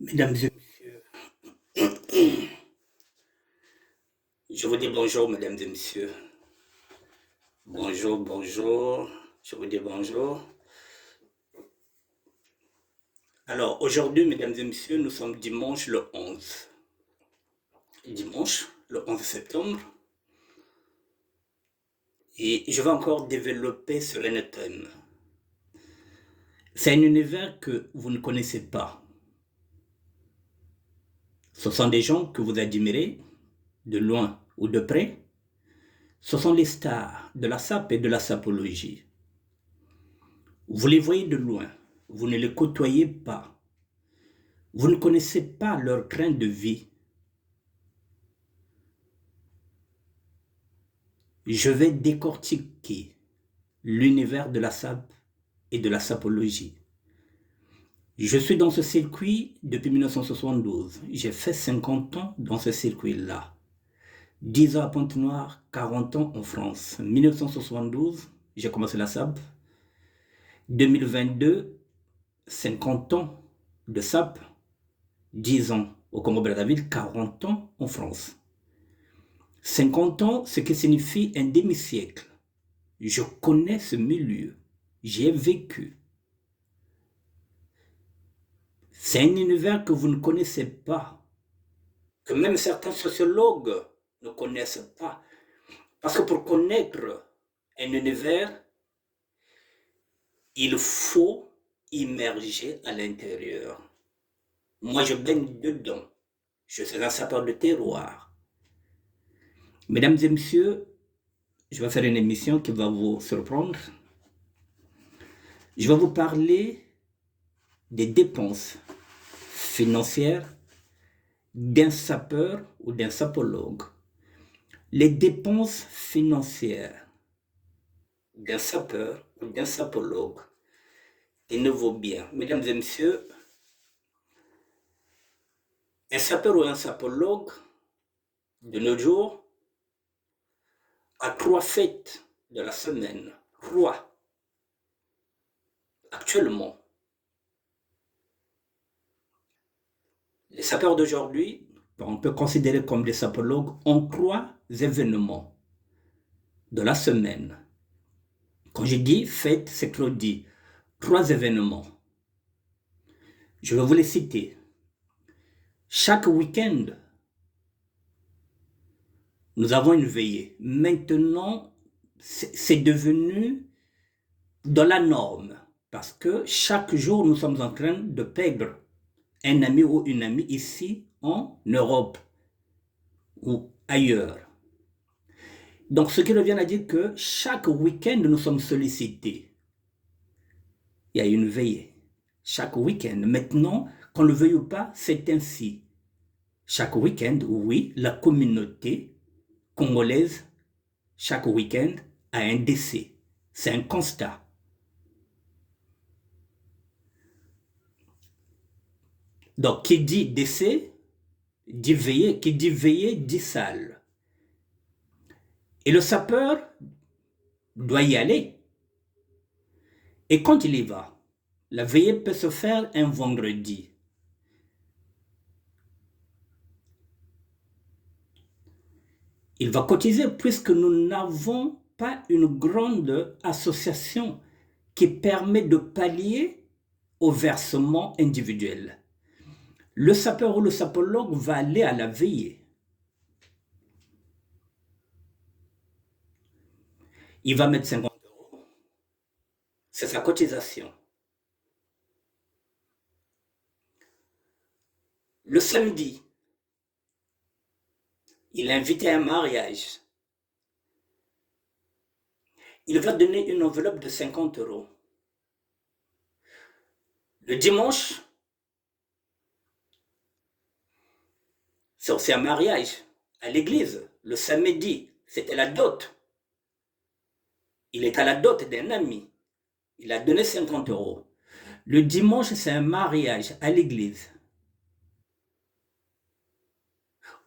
Mesdames et messieurs, je vous dis bonjour, mesdames et messieurs. Bonjour, bonjour. Je vous dis bonjour. Alors, aujourd'hui, mesdames et messieurs, nous sommes dimanche le 11. Dimanche, le 11 septembre. Et je vais encore développer sur un thème. C'est un univers que vous ne connaissez pas. Ce sont des gens que vous admirez, de loin ou de près. Ce sont les stars de la SAP et de la sapologie. Vous les voyez de loin, vous ne les côtoyez pas. Vous ne connaissez pas leur train de vie. Je vais décortiquer l'univers de la SAP et de la sapologie. Je suis dans ce circuit depuis 1972. J'ai fait 50 ans dans ce circuit-là. 10 ans à Pointe-Noire, 40 ans en France. 1972, j'ai commencé la SAP. 2022, 50 ans de SAP. 10 ans au Congo-Brazzaville, 40 ans en France. 50 ans, ce qui signifie un demi-siècle. Je connais ce milieu. J'y ai vécu. C'est un univers que vous ne connaissez pas, que même certains sociologues ne connaissent pas. Parce que pour connaître un univers, il faut immerger à l'intérieur. Moi, je baigne dedans. Je suis un sapeur de terroir. Mesdames et messieurs, je vais faire une émission qui va vous surprendre. Je vais vous parler des dépenses financières d'un sapeur ou d'un sapologue. Les dépenses financières d'un sapeur ou d'un sapologue, tenez-vous bien. Mesdames et messieurs, un sapeur ou un sapologue, de nos jours, a 3 fêtes de la semaine. 3. Actuellement, les sapeurs d'aujourd'hui, on peut considérer comme des sapologues, ont 3 événements de la semaine. Quand je dis fête, c'est que je dis 3 événements. Je vais vous les citer. Chaque week-end, nous avons une veillée. Maintenant, c'est devenu dans la norme parce que chaque jour, nous sommes en train de perdre un ami ou une amie ici en Europe ou ailleurs. Donc, ce qui revient à dire que chaque week-end, nous sommes sollicités. Il y a une veillée. Chaque week-end. Maintenant, qu'on le veuille ou pas, c'est ainsi. Chaque week-end, oui, la communauté congolaise, chaque week-end, a un décès. C'est un constat. Donc, qui dit décès, dit veillée. Qui dit veillée, dit salle. Et le sapeur doit y aller. Et quand il y va, la veillée peut se faire un vendredi. Il va cotiser puisque nous n'avons pas une grande association qui permet de pallier au versement individuel. Le sapeur ou le sapologue va aller à la veillée. Il va mettre 50 €. C'est sa cotisation. Le samedi, il est invité à un mariage. Il va donner une enveloppe de 50 €. Le dimanche, c'est aussi un mariage à l'église. Le samedi, c'était la dot. Il est à la dot d'un ami. Il a donné 50 €. Le dimanche, c'est un mariage à l'église.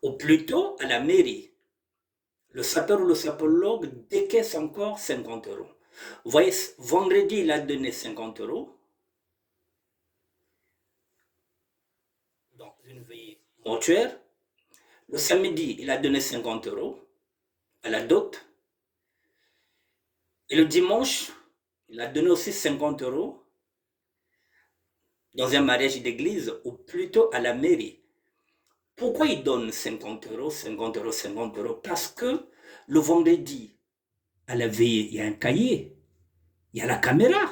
Ou plutôt à la mairie. Le sapeur ou le sapologue décaisse encore 50 €. Vous voyez, vendredi, il a donné 50 €. mortuaire. Le samedi, il a donné 50 euros à la dot. Et le dimanche, il a donné aussi 50 euros dans un mariage d'église, ou plutôt à la mairie. Pourquoi il donne 50 euros, 50 euros, 50 euros? Parce que le vendredi, à la veillée, il y a un cahier, il y a la caméra.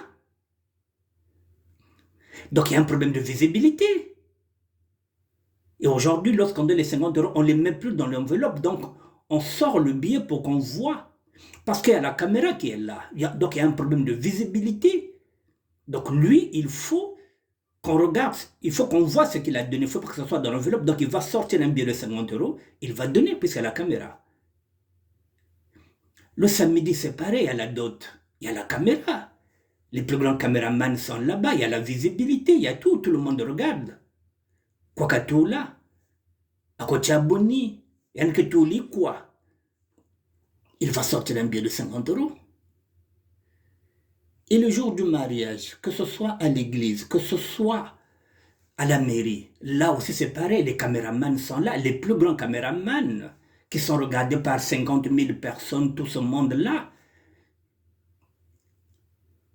Donc il y a un problème de visibilité. Et aujourd'hui, lorsqu'on donne les 50 euros, on ne les met plus dans l'enveloppe. Donc on sort le billet pour qu'on voit. Parce qu'il y a la caméra qui est là. Donc il y a un problème de visibilité. Donc lui, il faut qu'on regarde, il faut qu'on voit ce qu'il a donné. Il ne faut pas que ce soit dans l'enveloppe. Donc il va sortir un billet de 50 euros, il va donner puisqu'il y a la caméra. Le samedi, c'est pareil, à la dot, il y a la caméra. Les plus grands caméramans sont là-bas, il y a la visibilité, il y a tout le monde regarde. Quoi tout là, à côté abonné, il y a que tout lit quoi. Il va sortir un billet de 50 euros. Et le jour du mariage, que ce soit à l'église, que ce soit à la mairie, là aussi c'est pareil, les caméramans sont là, les plus grands caméramans qui sont regardés par 50 000 personnes, tout ce monde-là.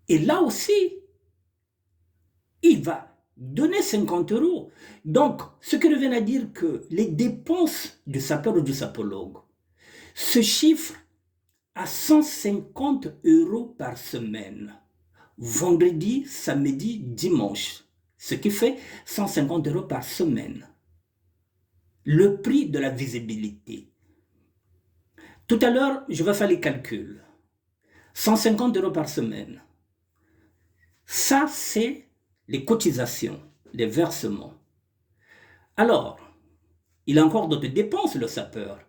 Et là aussi, il va donner 50 euros. Donc, ce qui revient à dire que les dépenses du sapeur ou du sapologue se chiffrent à 150 euros par semaine. Vendredi, samedi, dimanche. Ce qui fait 150 euros par semaine. Le prix de la visibilité. Tout à l'heure, je vais faire les calculs. 150 euros par semaine. Ça, c'est les cotisations, les versements. Alors, il a encore d'autres dépenses, le sapeur.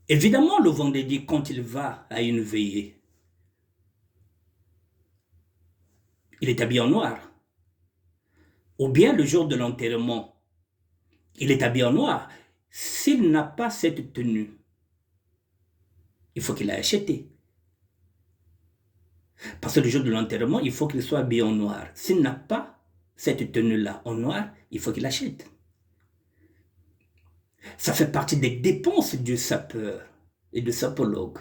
Évidemment, le vendredi, quand il va à une veillée, il est habillé en noir. Ou bien le jour de l'enterrement, il est habillé en noir. S'il n'a pas cette tenue, il faut qu'il l'ait achetée. Parce que le jour de l'enterrement, il faut qu'il soit habillé en noir. S'il n'a pas cette tenue-là en noir, il faut qu'il l'achète. Ça fait partie des dépenses du sapeur et du sapologue.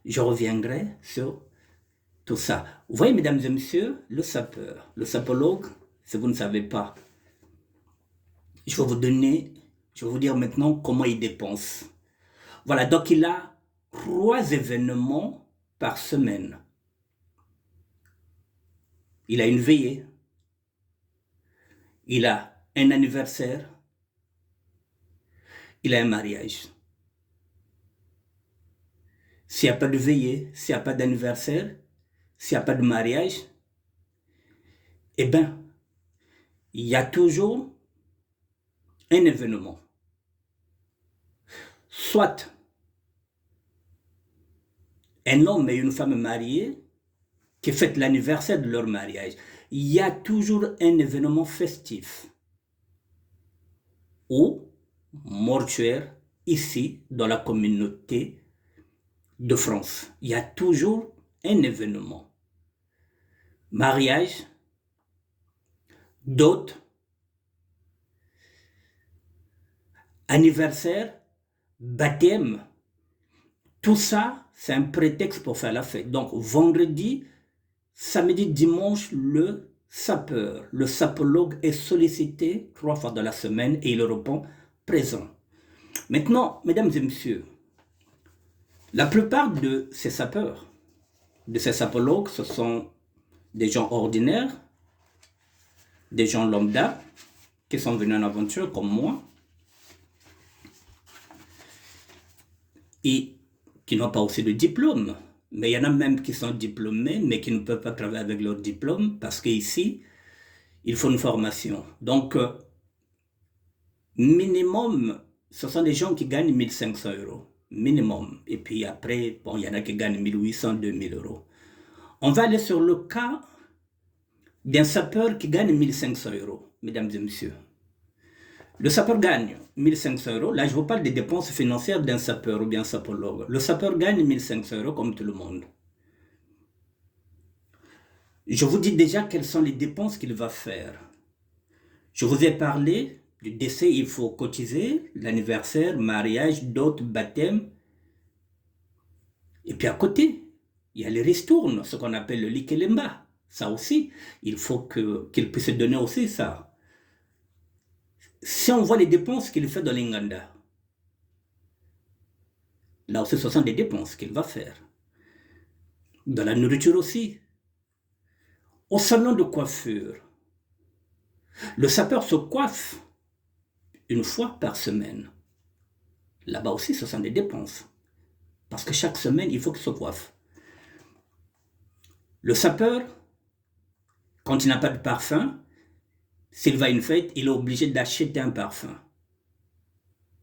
Je reviendrai sur tout ça. Vous voyez, mesdames et messieurs, le sapeur, le sapologue, si vous ne savez pas, je vais vous dire maintenant comment il dépense. Voilà, donc il a 3 événements par semaine. Il a une veillée, il a un anniversaire, il a un mariage. S'il n'y a pas de veillée, s'il n'y a pas d'anniversaire, s'il n'y a pas de mariage, eh bien, il y a toujours un événement. Soit un homme et une femme mariés qui fêtent l'anniversaire de leur mariage. Il y a toujours un événement festif ou mortuaire ici dans la communauté de France. Il y a toujours un événement. Mariage, dot, anniversaire, baptême. Tout ça, c'est un prétexte pour faire la fête. Donc, vendredi, samedi, dimanche, le sapeur, le sapologue est sollicité 3 fois dans la semaine et il répond présent. Maintenant, mesdames et messieurs, la plupart de ces sapeurs, de ces sapologues, ce sont des gens ordinaires, des gens lambda, qui sont venus en aventure comme moi, et qui n'ont pas aussi de diplôme. Mais il y en a même qui sont diplômés, mais qui ne peuvent pas travailler avec leur diplôme, parce qu'ici, il faut une formation. Donc, minimum, ce sont des gens qui gagnent 1500 euros. Minimum. Et puis après, bon, il y en a qui gagnent 1800, 2000 euros. On va aller sur le cas d'un sapeur qui gagne 1500 euros, mesdames et messieurs. Le sapeur gagne 1500 euros. Là, je vous parle des dépenses financières d'un sapeur ou bien sapologue. Le sapeur gagne 1500 euros comme tout le monde. Je vous dis déjà quelles sont les dépenses qu'il va faire. Je vous ai parlé Du décès, il faut cotiser, l'anniversaire, mariage, dot, baptême. Et puis à côté, il y a les ristournes, ce qu'on appelle le likelemba. Ça aussi, il faut qu'il puisse donner aussi ça. Si on voit les dépenses qu'il fait dans l'Inganda, là aussi, ce sont des dépenses qu'il va faire. Dans la nourriture aussi. Au salon de coiffure, le sapeur se coiffe une fois par semaine. Là-bas aussi, ce sont des dépenses. Parce que chaque semaine, il faut qu'il se coiffe. Le sapeur, quand il n'a pas de parfum, s'il va à une fête, il est obligé d'acheter un parfum.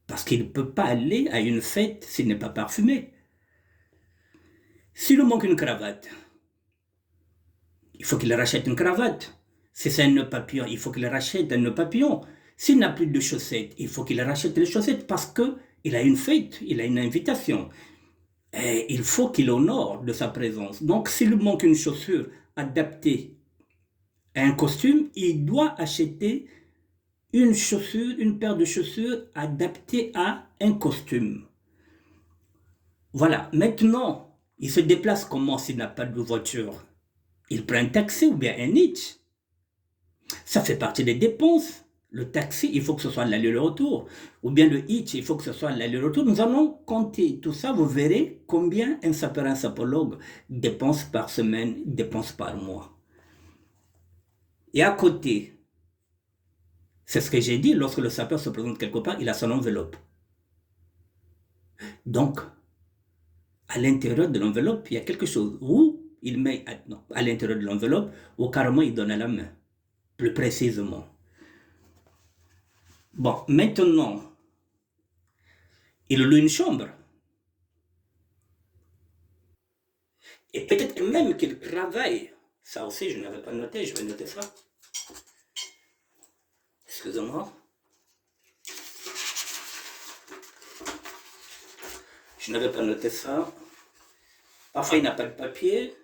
Parce qu'il ne peut pas aller à une fête s'il n'est pas parfumé. S'il lui manque une cravate, il faut qu'il rachète une cravate. Si c'est un nœud papillon, il faut qu'il rachète un nœud papillon. S'il n'a plus de chaussettes, il faut qu'il rachète les chaussettes parce qu'il a une fête, il a une invitation. Et il faut qu'il honore de sa présence. Donc, s'il lui manque une chaussure adaptée à un costume, il doit acheter une chaussure, une paire de chaussures adaptée à un costume. Voilà. Maintenant, il se déplace comment s'il n'a pas de voiture? Il prend un taxi ou bien un hitch. Ça fait partie des dépenses. Le taxi, il faut que ce soit l'aller-retour. Ou bien le hitch, il faut que ce soit l'aller-retour. Nous allons compter tout ça. Vous verrez combien un sapeur, un sapologue dépense par semaine, dépense par mois. Et à côté, c'est ce que j'ai dit, lorsque le sapeur se présente quelque part, il a son enveloppe. Donc, à l'intérieur de l'enveloppe, il y a quelque chose. Ou il met à l'intérieur de l'enveloppe, ou carrément il donne à la main, plus précisément. Bon, maintenant, il loue une chambre. Et peut-être même qu'il travaille. Ça aussi, je n'avais pas noté, je vais noter ça. Excusez-moi. Je n'avais pas noté ça. Parfois, il n'a pas de papier.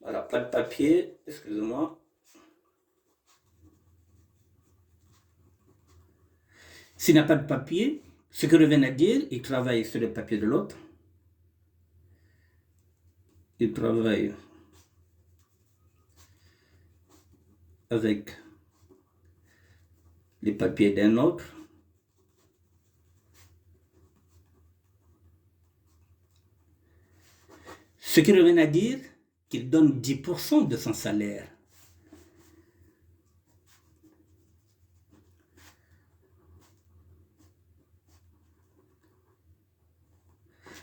Voilà, pas de papier. Excusez-moi. S'il n'a pas de papier, ce que revient à dire, il travaille sur le papier de l'autre. Il travaille avec les papiers d'un autre. Ce qui revient à dire qu'il donne 10% de son salaire.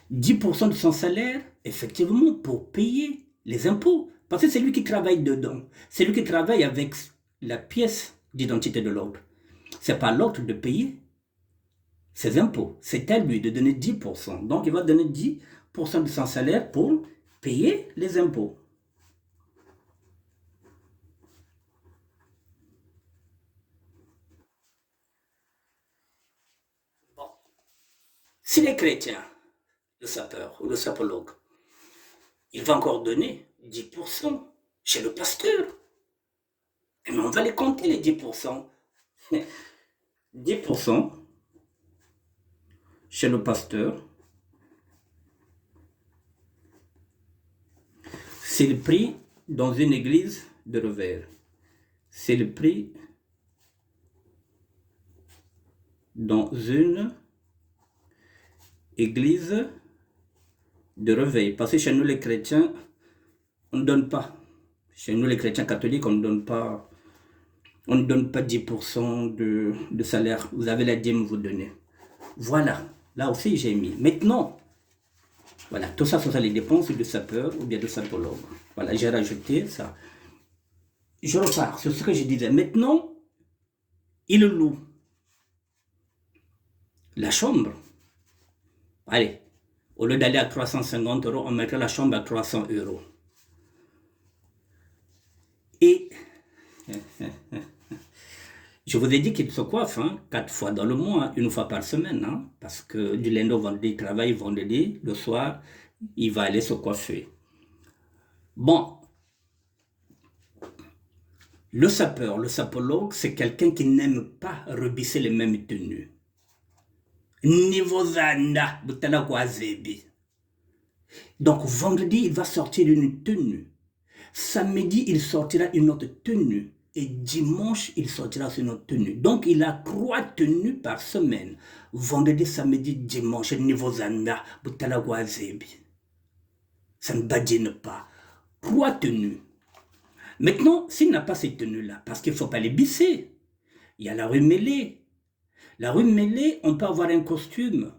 « 10% de son salaire, effectivement, pour payer les impôts. Parce que c'est lui qui travaille dedans. C'est lui qui travaille avec la pièce d'identité de l'autre. C'est pas l'autre de payer ses impôts. C'est à lui de donner 10%. Donc, il va donner 10% de son salaire pour payer les impôts. Bon. S'il est chrétien, le sapeur ou le sapologue, il va encore donner 10% chez le pasteur. Mais on va les compter, les 10%. 10% chez le pasteur, c'est le prix dans une église de Revers. C'est le prix dans une église de réveil. Parce que chez nous, les chrétiens, on ne donne pas. Chez nous, les chrétiens catholiques, on ne donne pas 10% de salaire. Vous avez la dîme, vous donnez. Voilà. Là aussi, j'ai mis. Maintenant, voilà, tout ça, ce sont les dépenses de sapeur ou bien de sapologue. Voilà, j'ai rajouté ça. Je repars sur ce que je disais. Maintenant, il loue la chambre. Allez, au lieu d'aller à 350 euros, on mettrait la chambre à 300 euros. Et je vous ai dit qu'il se coiffe 4 fois dans le mois, une fois par semaine, parce que du lundi au vendredi, il travaille, vendredi, le soir, il va aller se coiffer. Bon, Le sapeur, le sapologue, c'est quelqu'un qui n'aime pas rebisser les mêmes tenues. Niveau zanda, butala kwa zebi. Donc vendredi, il va sortir une tenue. Samedi, il sortira une autre tenue. Et dimanche, il sortira une autre tenue. Donc, il a 3 tenues par semaine. Vendredi, samedi, dimanche, niveau zanda, butala kwa zebi. Ça ne badine pas. 3 tenues. Maintenant, s'il n'a pas ces tenues-là, parce qu'il ne faut pas les bisser, il y a la rue Mêlée. La rue Mêlée, on peut avoir un costume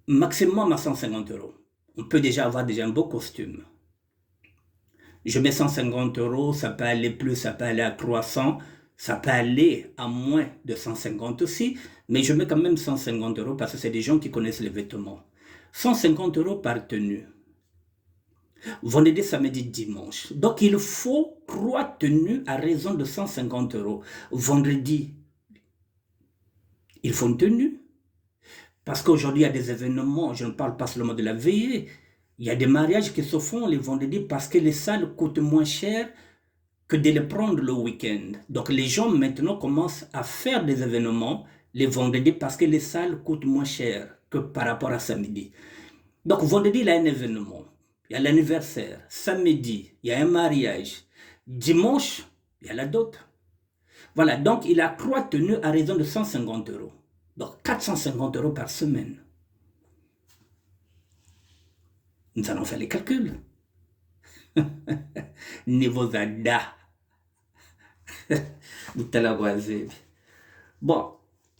maximum à 150 €. On peut déjà avoir un beau costume. Je mets 150 €, ça peut aller plus, ça peut aller à 300, ça peut aller à moins de 150 aussi, mais je mets quand même 150 € parce que c'est des gens qui connaissent les vêtements. 150 € par tenue. Vendredi, samedi, dimanche. Donc, il faut 3 tenues à raison de 150 €. Vendredi, il faut une tenue. Parce qu'aujourd'hui, il y a des événements, je ne parle pas seulement de la veillée, il y a des mariages qui se font les vendredis parce que les salles coûtent moins cher que de les prendre le week-end. Donc les gens maintenant commencent à faire des événements les vendredis parce que les salles coûtent moins cher que par rapport à samedi. Donc vendredi, il y a un événement, il y a l'anniversaire. Samedi, il y a un mariage. Dimanche, il y a la dot. Voilà, donc il a 3 tenues à raison de 150 €. Donc 450 € par semaine. Nous allons faire les calculs. Niveau Zada. Bon,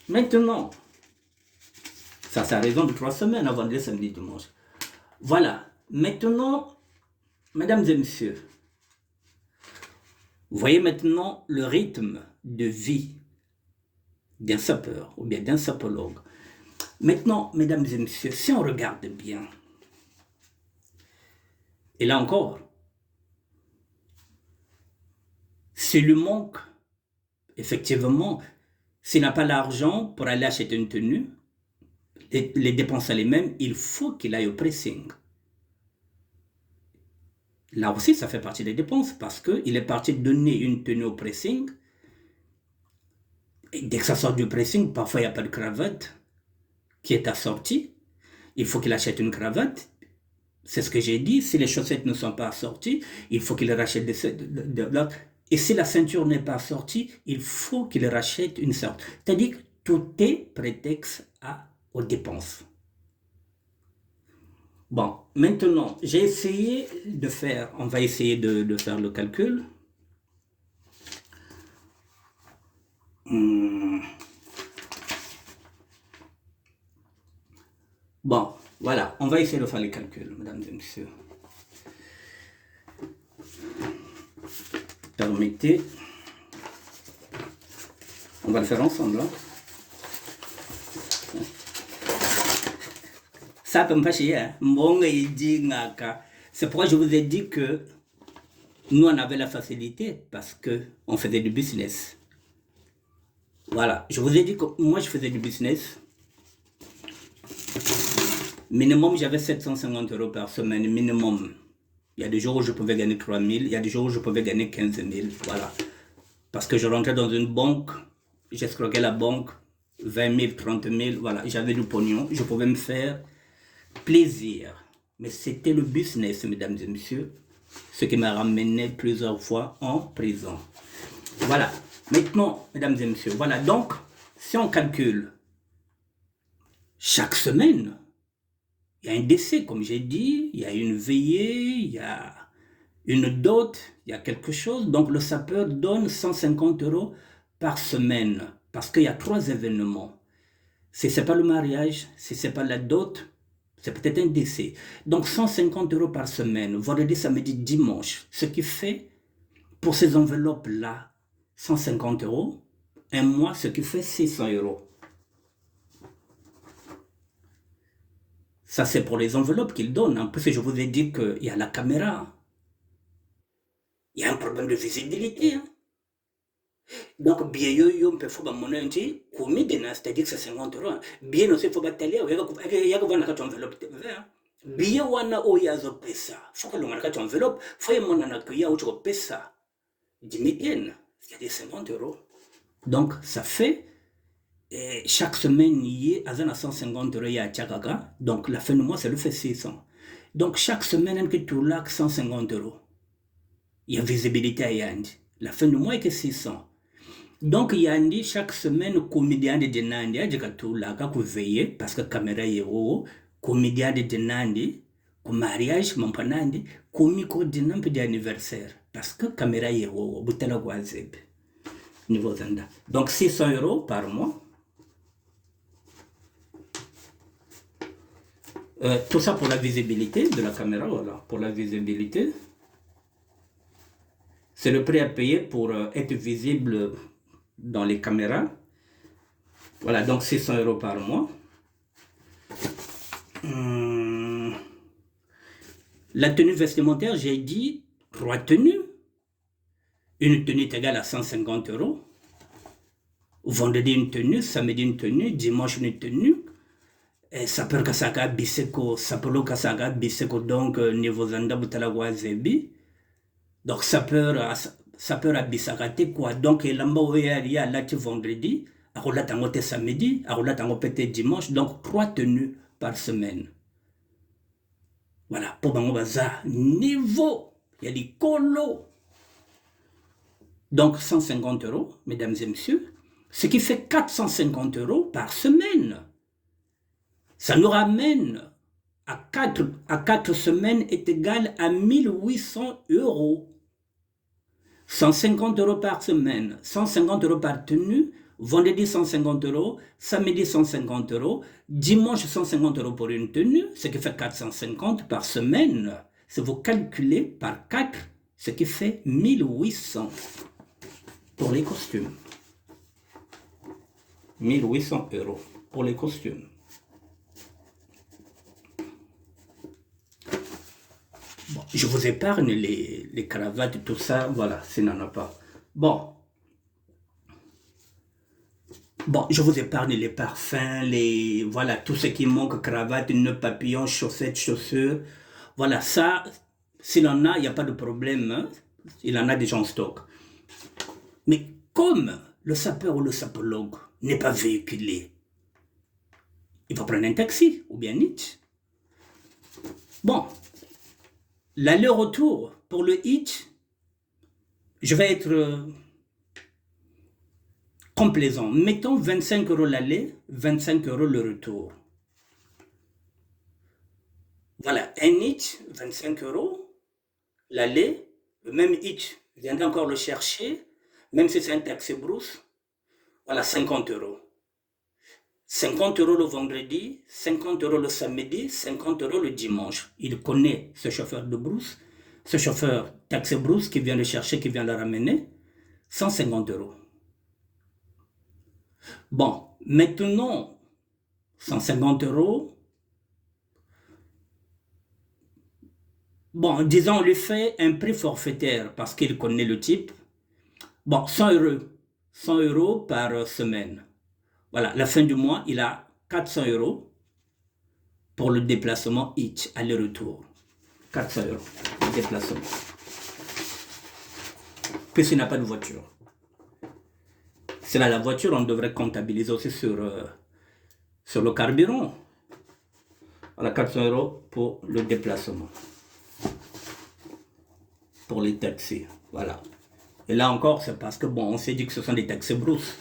maintenant, ça c'est à raison de 3 semaines avant le samedi dimanche. Voilà, maintenant, mesdames et messieurs, vous voyez maintenant le rythme de vie d'un sapeur ou bien d'un sapologue. Maintenant, mesdames et messieurs, si on regarde bien, et là encore, s'il lui manque, effectivement, s'il n'a pas l'argent pour aller acheter une tenue, les dépenses les mêmes, il faut qu'il aille au pressing. Là aussi, ça fait partie des dépenses parce qu'il est parti donner une tenue au pressing. Et dès que ça sort du pressing, parfois il n'y a pas de cravate qui est assortie. Il faut qu'il achète une cravate. C'est ce que j'ai dit. Si les chaussettes ne sont pas assorties, il faut qu'il rachète de l'autre. Et si la ceinture n'est pas assortie, il faut qu'il rachète une ceinture. C'est-à-dire que tout est prétexte aux dépenses. Bon, maintenant, j'ai essayé de faire, on va essayer de faire le calcul. Bon, voilà, on va essayer de faire les calculs, mesdames et messieurs. Permettez. On va le faire ensemble. Hein. Ça peut me pas chier. Hein. C'est pourquoi je vous ai dit que nous, on avait la facilité parce qu'on faisait du business. Voilà, je vous ai dit que moi, je faisais du business. Minimum, j'avais 750 € par semaine, minimum. Il y a des jours où je pouvais gagner 3 000, il y a des jours où je pouvais gagner 15 000, voilà. Parce que je rentrais dans une banque, j'escroquais la banque, 20 000, 30 000, voilà, j'avais du pognon, je pouvais me faire plaisir. Mais c'était le business, mesdames et messieurs, ce qui m'a ramené plusieurs fois en prison. Voilà, maintenant, mesdames et messieurs, voilà, donc, si on calcule chaque semaine, il y a un décès, comme j'ai dit, il y a une veillée, il y a une dot, il y a quelque chose. Donc le sapeur donne 150 € par semaine parce qu'il y a 3 événements. Si ce n'est pas le mariage, si ce n'est pas la dot, c'est peut-être un décès. Donc 150 € par semaine, vendredi, samedi, dimanche. Ce qui fait, pour ces enveloppes-là, 150 €, un mois, ce qui fait 600 €. Ça, c'est pour les enveloppes qu'ils donnent. En plus, je vous ai dit qu'il y a la caméra. Il y a un problème de visibilité. Hein. Donc, bien, on peut faire mon entier, c'est-à-dire que c'est 50 €. Bien aussi, il faut batailler. Il y a que vous avez une enveloppe. Billet wana oyo azopesa. Faut que l'on kati enveloppe. Faut y monana que ya autre pesa. Dimiten. Il y a des 50 euros. Donc, ça fait chaque semaine, il y a 150 euros à Tchakaka. Donc, la fin du mois, ça lui fait 600. Donc, chaque semaine, il y a 150 euros. Il y a visibilité à Yandi. La fin du mois, il y a 600. Donc, Yandi, chaque semaine, comédien de Denandi, il y a tout là, il veiller, parce que la caméra est haut, comédien de Denandi, au mariage, mon panandi, comico de n'importe d'anniversaire, parce que la caméra est haut, boutela guazeb, niveau zanda. Donc, 600 euros par mois. Tout ça pour la visibilité de la caméra, voilà, pour la visibilité. C'est le prix à payer pour être visible dans les caméras. Voilà, donc 600 euros par mois. La tenue vestimentaire, j'ai dit 3 tenues. Une tenue est égale à 150 euros. Vendredi une tenue, samedi une tenue, dimanche une tenue. Sapeur kasaka biseko, sapolo kasaka biseko, donc niveau zanda butala wazebi. Donc sapeur a bisakate quoi. Donc lamba oya là vendredi, arola tango te samedi, arola tango peut-être dimanche. Donc 3 tenues par semaine. Voilà, pour bango baza niveau, il y a des colos. Donc 150 euros, mesdames et messieurs, ce qui fait 450 euros par semaine. Ça nous ramène à 4 semaines est égal à 1800 euros. 150 euros par semaine, 150 euros par tenue, vendredi 150 euros, samedi 150 euros, dimanche 150 euros pour une tenue, ce qui fait 450 par semaine. Si vous calculez par 4, ce qui fait 1800 pour les costumes. 1800 euros pour les costumes. Bon, je vous épargne les cravates, tout ça, voilà, s'il n'en a pas. Bon, je vous épargne les parfums, voilà, tout ce qui manque, cravate, nœud papillon, chaussettes, chaussures. Voilà, ça, s'il en a, il n'y a pas de problème, hein? Il en a déjà en stock. Mais comme le sapeur ou le sapologue n'est pas véhiculé, il va prendre un taxi ou bien Hitch. Bon, l'aller-retour pour le Hitch, je vais être complaisant. Mettons 25 euros l'aller, 25 euros le retour. Voilà, un Hitch, 25 euros. L'aller, le même Hitch, je viendrai encore le chercher, même si c'est un taxi brousse. Voilà, 50 euros. 50 euros le vendredi, 50 euros le samedi, 50 euros le dimanche. Il connaît ce chauffeur de brousse, ce chauffeur taxi brousse qui vient le chercher, qui vient le ramener. 150 euros. Bon, maintenant, 150 euros. Bon, disons, on lui fait un prix forfaitaire parce qu'il connaît le type. Bon, 100 euros. 100 euros par semaine. Voilà, la fin du mois, il a 400 euros pour le déplacement Hitch, aller-retour. 400 euros, le déplacement. Puisqu'il n'a pas de voiture. C'est là la voiture, on devrait comptabiliser aussi sur le carburant. Voilà, 400 euros pour le déplacement. Pour les taxis, voilà. Et là encore, c'est parce que, bon, on s'est dit que ce sont des taxis brousses.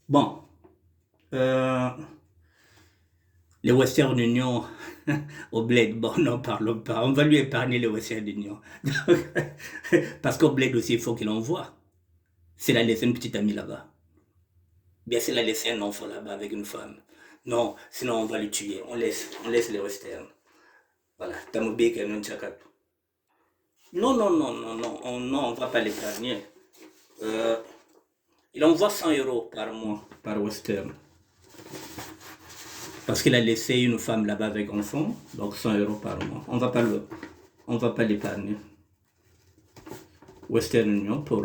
Bon. Les Western Union au Bled, bon, n'en parlons pas. On va lui épargner les Western Union. Parce qu'au Bled aussi, il faut qu'il envoie. S'il a laissé une petite amie là-bas. Bien, s'il a laissé un enfant là-bas avec une femme. Non, sinon on va le tuer. On laisse les Western. Voilà. Tamobé, non, Tchakatou. Non, on ne va pas l'épargner. Il envoie 100 euros par mois, par Western. Parce qu'il a laissé une femme là-bas avec enfant, donc 100 euros par mois. On va pas l'épargner. Western Union pour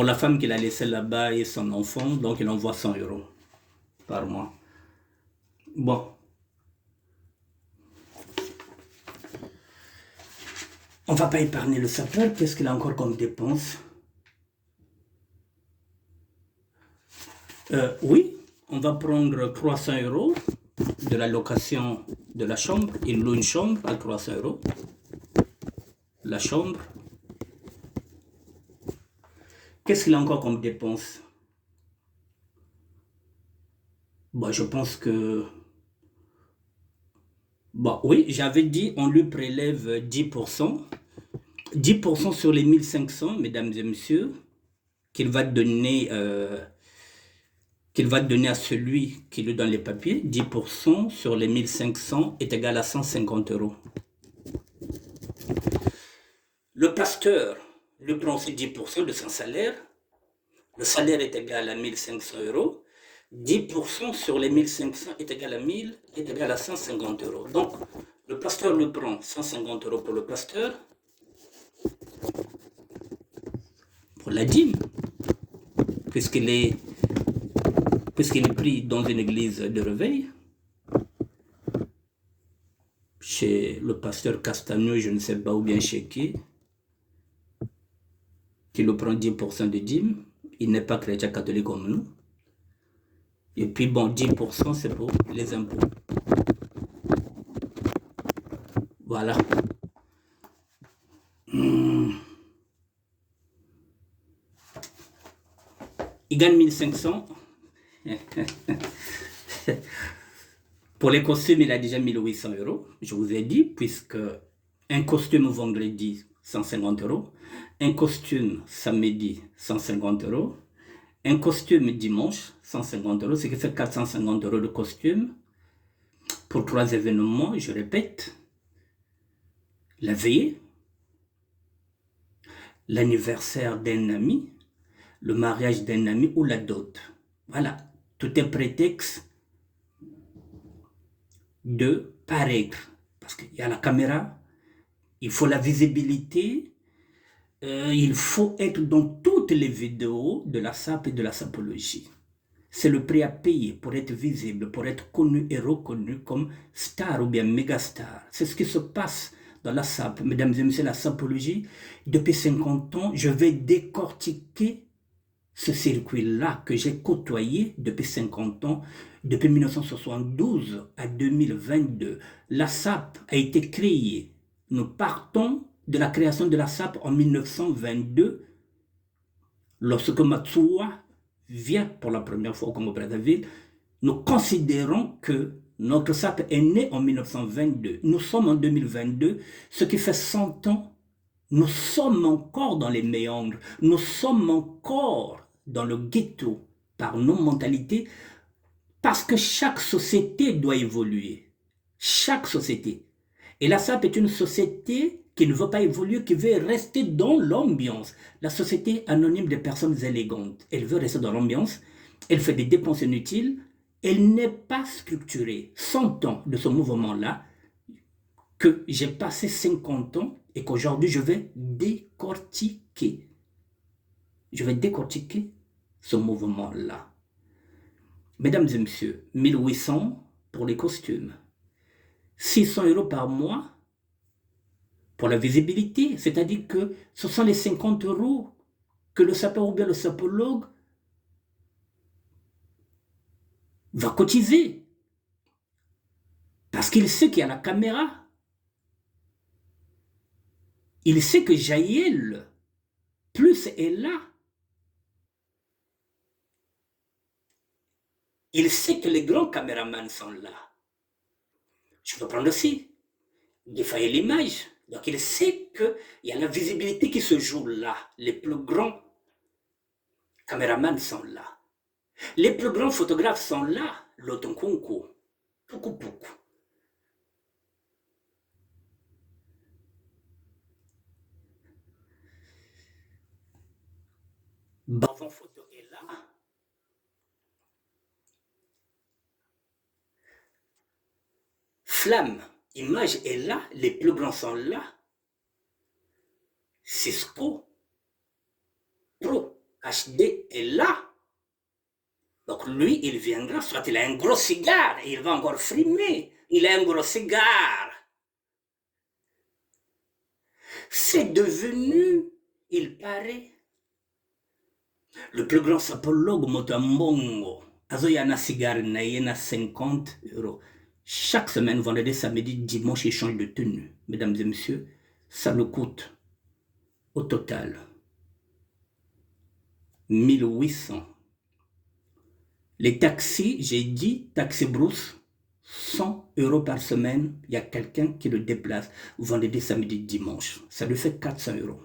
la femme qu'il a laissée là-bas et son enfant, donc il envoie 100 euros par mois. Bon, on va pas épargner le sapeur. Qu'est-ce qu'il a encore comme dépense? Oui, on va prendre 300 euros de la location de la chambre. Il loue une chambre à 300 euros. La chambre. Qu'est-ce qu'il a encore comme dépense? Bon, je pense que... Bon, oui, j'avais dit on lui prélève 10%. 10% sur les 1500, mesdames et messieurs, qu'il va donner, à celui qui lui donne les papiers. 10% sur les 1500 est égal à 150 euros. Le pasteur lui prend aussi 10% de son salaire. Le salaire est égal à 1500 euros. 10% sur les 1500 est égal à 1000, est égal à 150 euros. Donc, le pasteur lui prend 150 euros pour le pasteur, pour la dîme, puisqu'il est pris dans une église de réveil. Chez le pasteur Castagno, je ne sais pas, ou bien chez qui lui prend 10% de dîme. Il n'est pas chrétien catholique comme nous. Et puis bon, 10% c'est pour les impôts. Voilà. Il gagne 1500. Pour les costumes, il a déjà 1800 euros. Je vous ai dit, puisque un costume vendredi, 150 euros. Un costume samedi, 150 euros. Un costume dimanche, 150 euros, ce qui fait 450 euros de costume pour 3 événements, je répète. La veillée, l'anniversaire d'un ami, le mariage d'un ami ou la dot. Voilà, tout est prétexte de paraître. Parce qu'il y a la caméra, il faut la visibilité, il faut être dans toutes les vidéos de la SAP et de la sapologie. C'est le prix à payer pour être visible, pour être connu et reconnu comme star ou bien méga star. C'est ce qui se passe dans la SAP. Mesdames et messieurs, la sapologie, depuis 50 ans, je vais décortiquer ce circuit-là que j'ai côtoyé depuis 50 ans, depuis 1972 à 2022. La SAP a été créée. Nous partons de la création de la SAP en 1922, lorsque Matsuwa vient pour la première fois au Congo-Brazzaville. Nous considérons que notre SAP est né en 1922. Nous sommes en 2022, ce qui fait 100 ans. Nous sommes encore dans les méandres. Nous sommes encore dans le ghetto par nos mentalités, parce que chaque société doit évoluer. Chaque société. Et la SAP est une société qui ne veut pas évoluer, qui veut rester dans l'ambiance. La société anonyme des personnes élégantes. Elle veut rester dans l'ambiance. Elle fait des dépenses inutiles. Elle n'est pas structurée. 100 ans de ce mouvement-là, que j'ai passé 50 ans et qu'aujourd'hui je vais décortiquer. Je vais décortiquer ce mouvement-là. Mesdames et messieurs, 1800 pour les costumes. 600 euros par mois pour la visibilité, c'est-à-dire que ce sont les 50 euros que le sapeur ou bien le sapologue va cotiser. Parce qu'il sait qu'il y a la caméra. Il sait que Jaël, plus est là. Il sait que les grands caméramans sont là. Je peux prendre aussi défailler l'image. Donc il sait qu'il y a la visibilité qui se joue là. Les plus grands caméramans sont là. Les plus grands photographes sont là. L'Otonkonko, Puku. Bavon photo est là. Flamme, image est là. Les plus grands sont là. Cisco Pro HD est là. Donc lui, il viendra, soit il a un gros cigare et il va encore frimer. Il a un gros cigare. C'est devenu, il paraît, le plus grand sapologue Motambongo. Azo yana cigare na yena 50 euros. Chaque semaine, vendredi, samedi, dimanche, il change de tenue. Mesdames et messieurs, ça le coûte au total 1800. Les taxis, j'ai dit, taxi brousse, 100 euros par semaine, il y a quelqu'un qui le déplace vendredi, samedi, dimanche. Ça lui fait 400 euros.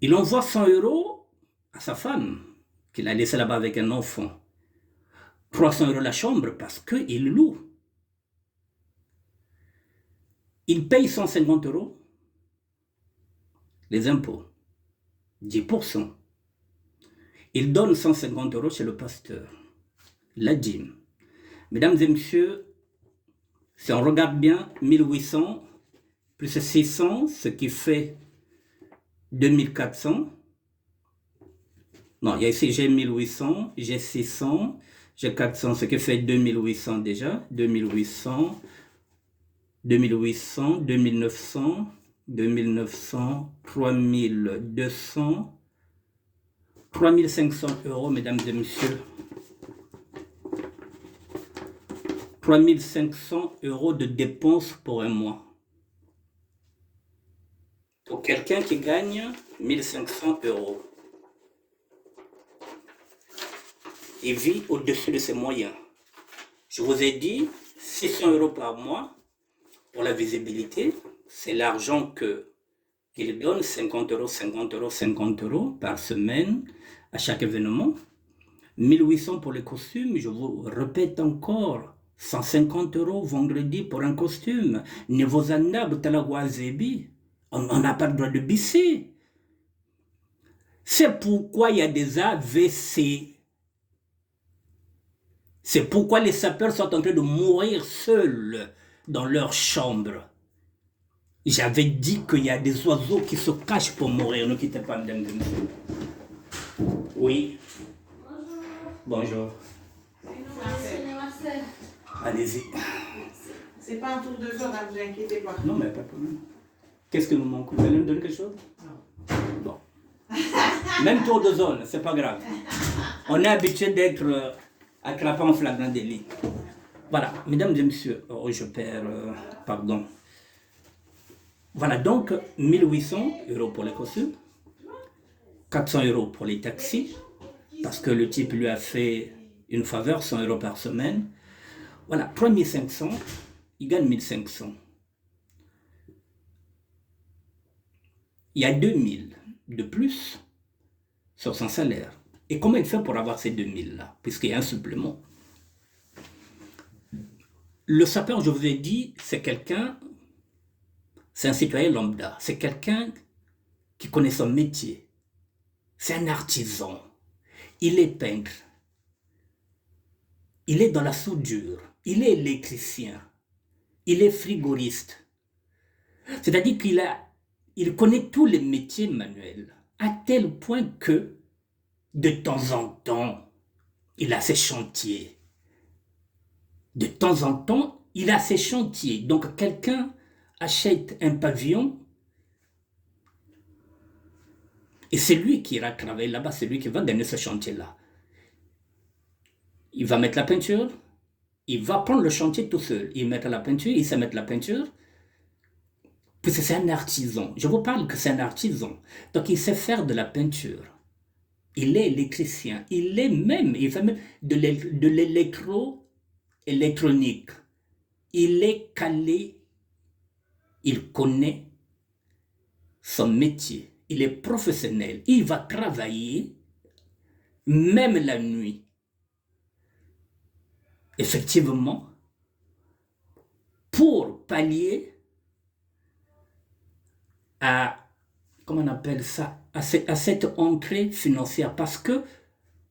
Il envoie 100 euros à sa femme, qu'il a laissé là-bas avec un enfant. 300 euros la chambre parce qu'il loue. Il paye 150 euros les impôts, 10%. Il donne 150 euros chez le pasteur, la dîme. Mesdames et messieurs, si on regarde bien, 1800 plus 600, ce qui fait 2400. Non, il y a ici, j'ai 1800, j'ai 600, j'ai 400, ce qui fait 2800 déjà. 2800, 2800, 2900, 2900, 3200, 3500 euros, mesdames et messieurs. 3500 euros de dépenses pour un mois. Pour quelqu'un qui gagne 1500 euros. Il vit au-dessus de ses moyens. Je vous ai dit, 600 euros par mois pour la visibilité, c'est l'argent qu'il donne, 50 euros, 50 euros, 50 euros par semaine à chaque événement. 1800 pour les costumes, je vous répète encore, 150 euros vendredi pour un costume. Niveau Zandab, Talagwazebi, on n'a pas le droit de bisser. C'est pourquoi il y a des AVC. C'est pourquoi les sapeurs sont en train de mourir seuls dans leur chambre. J'avais dit qu'il y a des oiseaux qui se cachent pour mourir. Ne quittez pas, mesdames et messieurs. Oui. Bonjour. Allez-y. C'est pas un tour de zone, ne vous inquiétez pas. Non, mais pas de problème. Qu'est-ce que nous manque? Vous allez me donner quelque chose? Non. Bon. Même tour de zone, c'est pas grave. On est habitué d'être attrapé en flagrant délit. Voilà, mesdames et messieurs, oh, je perds, pardon. Voilà, donc 1800 euros pour les costumes, 400 euros pour les taxis, parce que le type lui a fait une faveur, 100 euros par semaine. Voilà, 3500, il gagne 1500. Il y a 2000 de plus sur son salaire. Et comment il fait pour avoir ces 2000 là, puisqu'il y a un supplément? Le sapeur, je vous ai dit, c'est quelqu'un, c'est un citoyen lambda, c'est quelqu'un qui connaît son métier. C'est un artisan. Il est peintre. Il est dans la soudure. Il est électricien. Il est frigoriste. C'est-à-dire il connaît tous les métiers manuels, à tel point que, de temps en temps, il a ses chantiers. De temps en temps, il a ses chantiers. Donc, quelqu'un achète un pavillon et c'est lui qui ira travailler là-bas, c'est lui qui va gagner ce chantier-là. Il va mettre la peinture, il va prendre le chantier tout seul. Il met la peinture, il sait mettre la peinture, puisque c'est un artisan. Je vous parle que c'est un artisan. Donc, il sait faire de la peinture. Il est électricien. Il fait même de l'électronique. Il est calé. Il connaît son métier. Il est professionnel. Il va travailler même la nuit. Effectivement, pour pallier à, comment on appelle ça, à cette entrée financière, parce que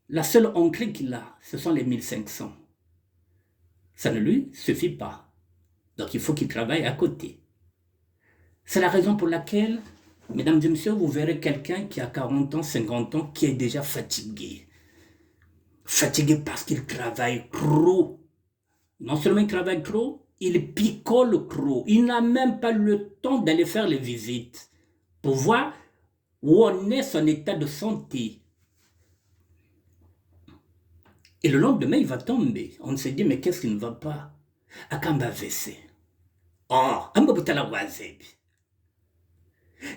la seule entrée qu'il a, ce sont les 1500. Ça ne lui suffit pas. Donc il faut qu'il travaille à côté. C'est la raison pour laquelle, mesdames et messieurs, vous verrez quelqu'un qui a 40 ans, 50 ans, qui est déjà fatigué. Fatigué parce qu'il travaille trop. Non seulement il travaille trop, il picole trop. Il n'a même pas le temps d'aller faire les visites pour voir où en est son état de santé. Et le lendemain, il va tomber. On se dit, mais qu'est-ce qui ne va pas? Akamba VC. Oh, Ambabutala Wazebi.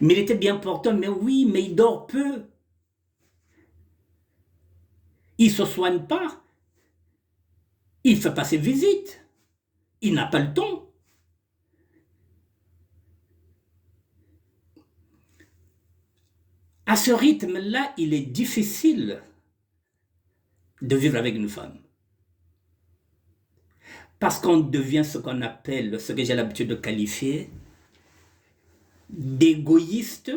Mais il était bien portant, mais oui, mais il dort peu. Il ne se soigne pas. Il ne fait pas ses visites. Il n'a pas le temps. À ce rythme-là, il est difficile de vivre avec une femme. Parce qu'on devient ce qu'on appelle, ce que j'ai l'habitude de qualifier, d'égoïste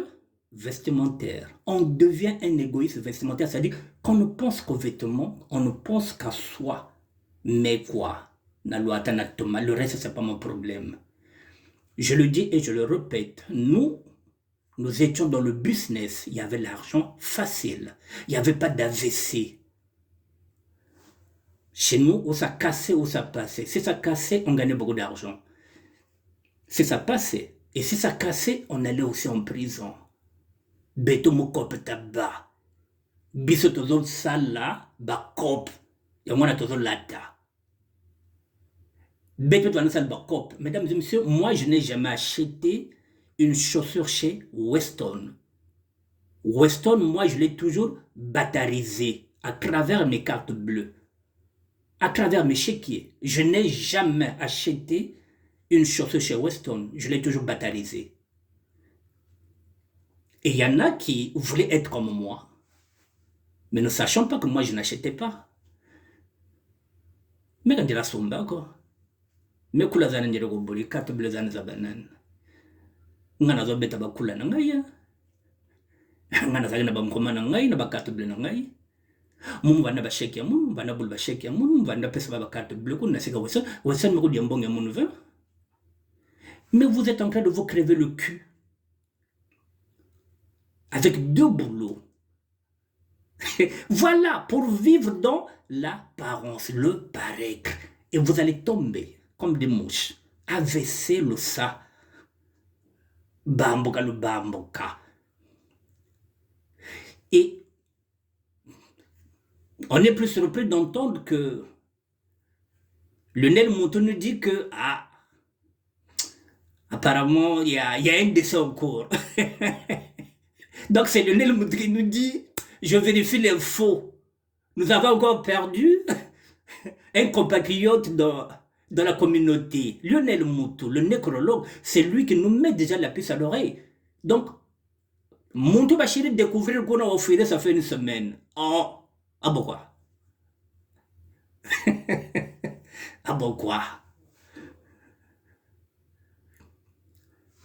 vestimentaire. On devient un égoïste vestimentaire, c'est-à-dire qu'on ne pense qu'aux vêtements, on ne pense qu'à soi. Mais quoi? Le reste, ce n'est pas mon problème. Je le dis et je le répète, nous étions dans le business, il y avait l'argent facile, il n'y avait pas d'AVC. Chez nous, où ça cassait, où ça passait. Si ça cassait, on gagnait beaucoup d'argent. Si ça passait, et si ça cassait, on allait aussi en prison. Beto mokop taba. Biso tozo sala, ba kop. Yamwana tozo lata. Beto tozo sala ba kop. Mesdames et messieurs, moi je n'ai jamais acheté une chaussure chez Weston. Weston, moi je l'ai toujours batarisé à travers mes cartes bleues. À travers mes chéquiers. Je n'ai jamais acheté une chaussure chez Weston. Je l'ai toujours batarisée. Et il y en a qui voulaient être comme moi. Mais ne sachant pas que moi, je n'achetais pas. Mais quand il a somba, quoi. Mais kula zana njere ko boli carte bleue zana za banane. Ngana zo beta ba kula na ngai. Ngana za na ba mkoma na ngai na ba carte bleue na ngai. Mumu bana ba chèque ya mumu, bana bul ba chèque ya mumu, bana pesa ba carte bleue ko na sika wesa, wesa me ko di mbonga mumu ve. Mais vous êtes en train de vous crever le cul. Avec 2 boulots. Voilà, pour vivre dans l'apparence, le paraître. Et vous allez tomber comme des mouches. AVC le ça. Bamboka le bamboka. Et on est plus surpris d'entendre que le Nel Mouton nous dit que, apparemment, il y a un décès en cours. Donc c'est le Nel Mouton qui nous dit, je vérifie l'info. Nous avons encore perdu un compatriote dans la communauté. Lionel Moutou, le nécrologue, c'est lui qui nous met déjà la puce à l'oreille. Donc, Moutou Bachiri découvrir qu'on a offert, ça fait une semaine. Oh, ah bon quoi? Ah bon quoi?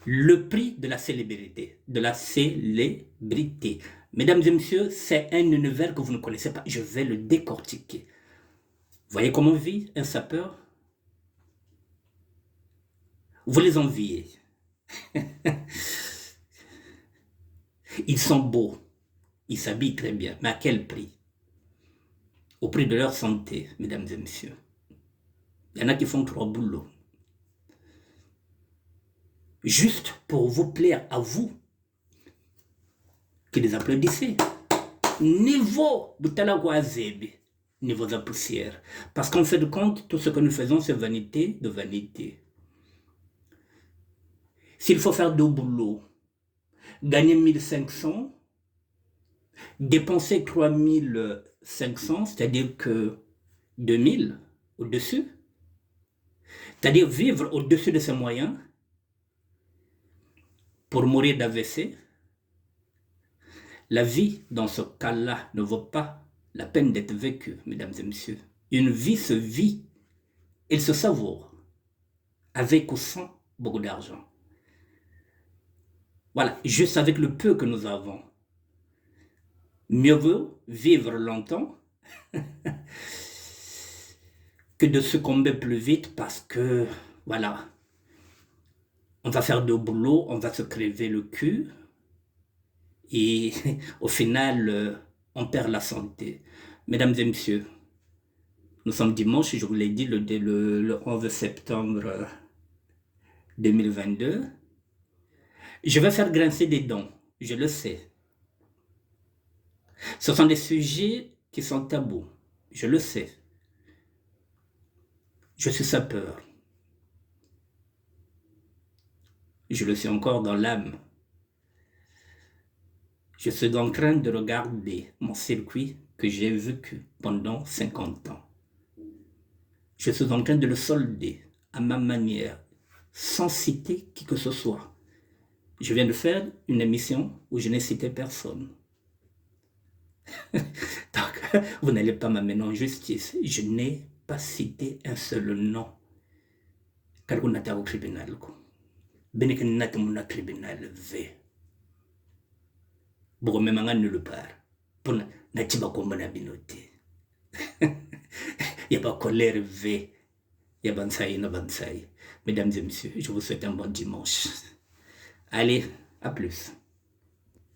Le prix de la célébrité. De la célébrité. Mesdames et messieurs, c'est un univers que vous ne connaissez pas. Je vais le décortiquer. Voyez comment vit un sapeur? Vous les enviez. Ils sont beaux. Ils s'habillent très bien. Mais à quel prix? Au prix de leur santé, mesdames et messieurs. Il y en a qui font 3 boulots. Juste pour vous plaire à vous. Qui les applaudissez. Niveau Boutalawazebi. Niveau de la poussière. Parce qu'en fait de compte, tout ce que nous faisons, c'est vanité de vanité. S'il faut faire 2 boulots, gagner 1500, dépenser 3500, c'est-à-dire que 2000 au-dessus, c'est-à-dire vivre au-dessus de ses moyens pour mourir d'AVC, la vie dans ce cas-là ne vaut pas la peine d'être vécue, mesdames et messieurs. Une vie se vit, elle se savoure, avec ou sans beaucoup d'argent. Voilà, juste avec le peu que nous avons. Mieux vaut vivre longtemps que de succomber plus vite parce que, voilà, on va faire 2 boulots, on va se crever le cul et au final, on perd la santé. Mesdames et messieurs, Nous sommes dimanche, je vous l'ai dit, le 11 septembre 2022. Je vais faire grincer des dents, je le sais. Ce sont des sujets qui sont tabous, je le sais. Je suis sapeur. Je le suis encore dans l'âme. Je suis en train de regarder mon circuit que j'ai vécu pendant 50 ans. Je suis en train de le solder à ma manière, sans citer qui que ce soit. Je viens de faire une émission où je n'ai cité personne. Donc, vous n'allez pas m'amener en justice. Je n'ai pas cité un seul nom. Car vous n'êtes pas au tribunal. Bénéque n'a pas au tribunal. Pour me mangan nulle part. Pour n'a pas comme la binoté. Il n'y a pas colère V. Il y a bansaï, no bansaï. Mesdames et messieurs, je vous souhaite un bon dimanche. Allez, à plus.